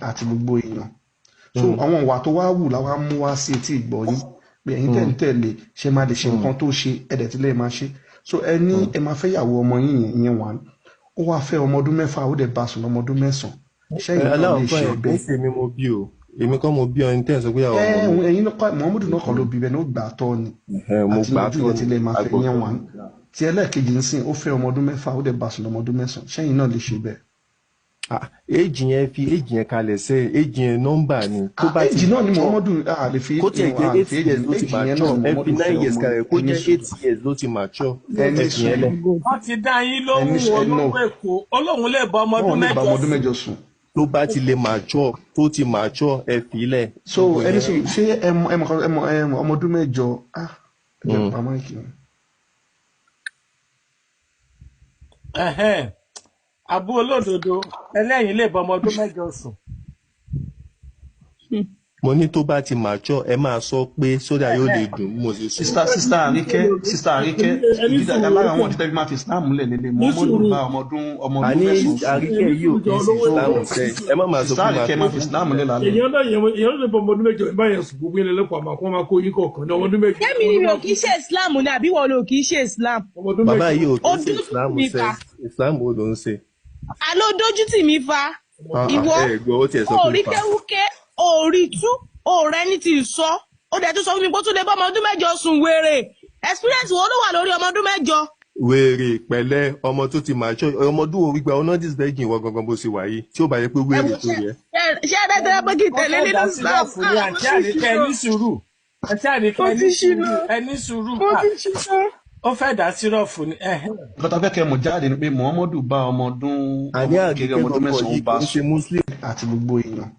àti gbogbo èèyàn so àwọn ìwà tó wá wù láwa mú wá sí etí ìgbọ́ yín pé ẹ̀yin tẹ̀ ń tẹ̀lé ṣe máa lè ṣe nǹkan tó ṣe ẹ̀dẹ̀ tí lè máa ṣe so ẹni ẹ máa fẹ́ yàwó ọmọ yín yẹn wà ó wá fẹ́ ọmọ ọdún mẹ́fà ó dẹ̀ bá sùn ọmọ ọdún mẹ́sàn-án ṣẹ́yìn náà lè ṣe ẹgbẹ́. èmi mo bí o èmi kọ́ mo bí ọyìn tẹ́ ẹ̀ sọ pé yàwó ọmọ mi. ẹ̀yin náà Muhammadu náà kọ́ ló bí bẹ́ẹ̀ ní ó gbà á tọ́ ni àti ojú yẹn tí lè máa fẹ́ yẹn wà tí ẹlẹ́ẹ̀kejì ń sìn ó fẹ́ ọmọ ọdún mẹ́fà ó dẹ̀ bá sùn ọmọ ọdún mẹ́sàn-án ṣẹ́yìn náà lè ṣe bẹ́ẹ̀. éèjì yẹn fi éèjì yẹn kalẹ̀ sẹ́ éèjì yẹn nọ́mbà ni. éèjì náà ni Muhammadu lè fi kó tiẹ̀ jẹ́ 8 years ló ti mature ẹ fi 9 years kalẹ̀ kó jẹ́ 8 years ló ti mature ẹ fi yẹn lẹ̀. wọ́n ti dá yín lóhùn olówó èkó olóhùn lè bá ọmọ ọdún mẹ́jọ sùn. tó bá ti lè mature tó ti mature ẹ fi lẹ̀. so ẹni sọ ṣé ọmọ ọdún mẹ́jọ ẹ pamọ́ ìkíni. àbú olódodo ẹlẹ́yìn lè bọ́ ọmọ ọdún mẹ́jọ sùn. mo ní tó bá ti mature ẹ máa sọ pé sódà yóò lè dùn mo sì sọ. sista Àríkẹ́ ìdíjà lára àwọn òtítẹ́ bí máa fi Islam múlẹ̀ nílé Muhammadu bá ọmọ ọdún mẹ́sàn-án. Àríkẹ́ yìí ò kí ń ṣe Islam sẹ́ ẹ má máa sọ fún Àríkẹ́ máa fi Islam múlẹ̀ lálẹ́. èèyàn lè bọ́ ọmọ ọdún mẹ́jọ ìbáyẹn sùn gbogbo ilé lẹ́kọ̀ọ́ àmọ́ kó máa kó yín kọ̀ọ̀kan ní ọmọ ọdún mẹ́jọ. kẹ́mi ni mi ò kì í ṣe Islam ni àbí wọ́n lò kì í ṣe Islam. bàbá yìí ò kí ń ṣe Islam sẹ́ Islam wo ló ń ṣe. àlọ́ dójú tì mí fa ìwọ orí kéwúké orí tú ọ̀rẹ́ ní ti sọ ó dẹ̀ tún sọ fún mi pé ó tún lè bá ọmọ ọdún mẹ́jọ sùn wèrè experience wo ló wà lórí ọmọ ọdún mẹ́jọ. wèrè pẹ̀lẹ́ ọmọ tó ti máa ṣọ ọmọ ọdún orí gba ọ̀nà disbẹ́gì ìwọ gangan bó ṣe wà yìí tí ó bá yẹ pé wèrè tó yẹ. ṣé ẹ dẹ́tẹ́ pé kí n tẹ̀lé nínú Islam. àti Àríkẹ́ ní sùúrù ẹni sùúrù ó fẹ́ dá sírọ̀fù ni. nǹkan tó fẹ́ kẹ́ mọ̀ jáde ni pé Muhammadu bá ọmọ ọdún kéré ọmọ ọdún mẹ́sàn-án bá sùn àti gbogbo èèyàn.